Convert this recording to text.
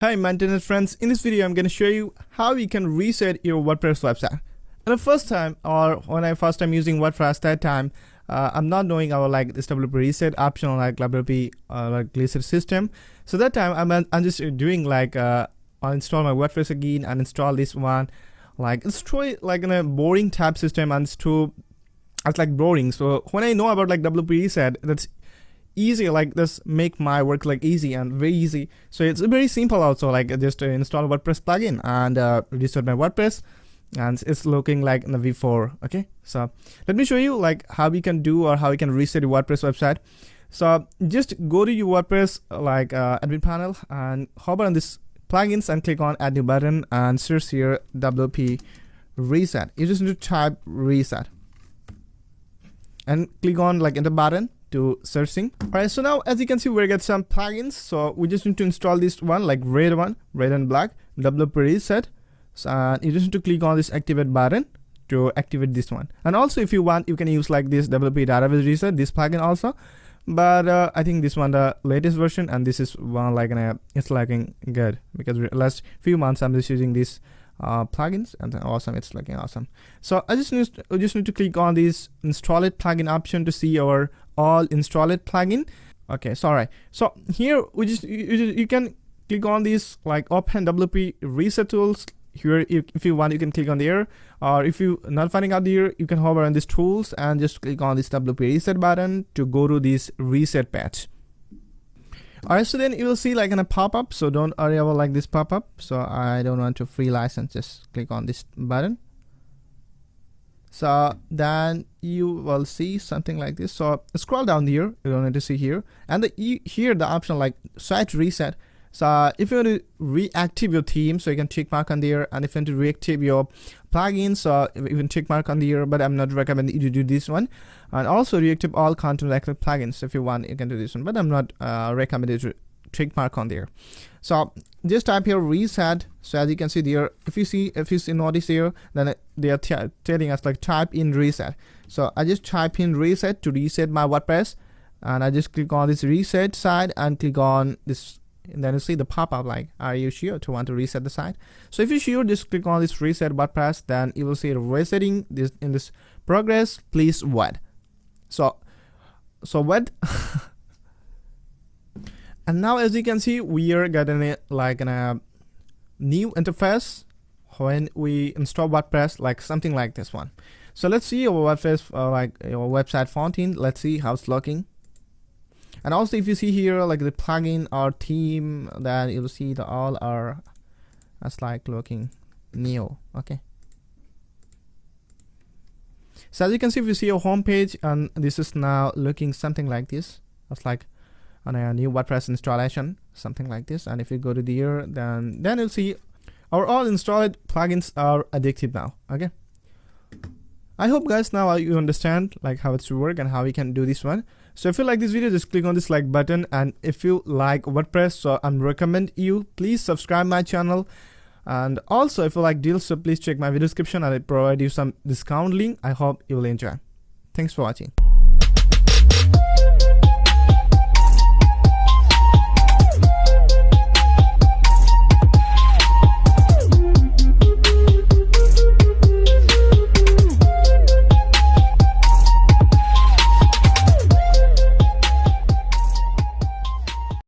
Hi maintenance friends, in this video I'm going to show you how you can reset your WordPress website. And the first time, or when I first time using WordPress, that time I'm not knowing our like this WP reset option or like WP like reset system. So that time I'm just doing like uninstall my WordPress again and install this one. Like it's too like in a boring tab system and it's like boring. So when I know about like WP reset, that's easy, like this make my work like easy and very easy. So it's very simple also, like just install WordPress plugin and reset my WordPress, and it's looking like in the V4. Okay, so let me show you like how we can do or how we can reset your WordPress website. So just go to your WordPress like admin panel and hover on this plugins and click on add new button and search here WP reset. You just need to type reset and click on like enter button to searching. Alright, so now as you can see we get some plugins, so we just need to install this one, like red and black WP reset. So you just need to click on this activate button to activate this one. And also if you want, you can use like this WP database reset, this plugin also, but I think this one the latest version, and this is one like it's looking good because last few months I'm just using this plugins, and awesome, it's looking awesome. So we just need to click on this install it plugin option to see our all install it plugin. Okay, so alright, so here we just you can click on this like open WP reset tools. Here if you want, you can click on there, or if you not finding out there, you can hover on these tools and just click on this WP reset button to go to this reset page. Alright, so then you will see like in a pop-up, so don't worry about like this pop-up. So I don't want to free license, just click on this button. So then you will see something like this. So scroll down here, you don't need to see here, and here the option like site reset. So if you want to reactive your theme, so you can check mark on there, and if you want to reactive your plugins, so you can check mark on there, but I'm not recommending you to do this one. And also reactive all content active plugins. So if you want, you can do this one, but I'm not recommended to check mark on there. So just type here reset. So as you can see there, if you see notice here, then they are telling us like type in reset. So I just type in reset to reset my WordPress, and I just click on this reset side and click on this. And then you see the pop-up like, are you sure to want to reset the site? So if you're sure, just click on this reset WordPress, then you will see resetting this in this progress, please wait. So wait. And now as you can see, we are getting it like in a new interface when we install WordPress, like something like this one. So let's see our WordPress like your website fonting. Let's see how it's looking. And also if you see here like the plugin or theme, then you'll see the all are as like looking new. Okay, so as you can see, if you see your home page, and this is now looking something like this. It's like on a new WordPress installation, something like this. And if you go to there, then you'll see our all installed plugins are addictive now. Okay, I hope guys now you understand like how it's to work and how we can do this one. So if you like this video, just click on this like button, and if you like WordPress, so I'm recommend you please subscribe my channel. And also if you like deals, so please check my video description and I provide you some discount link. I hope you will enjoy. Thanks for watching.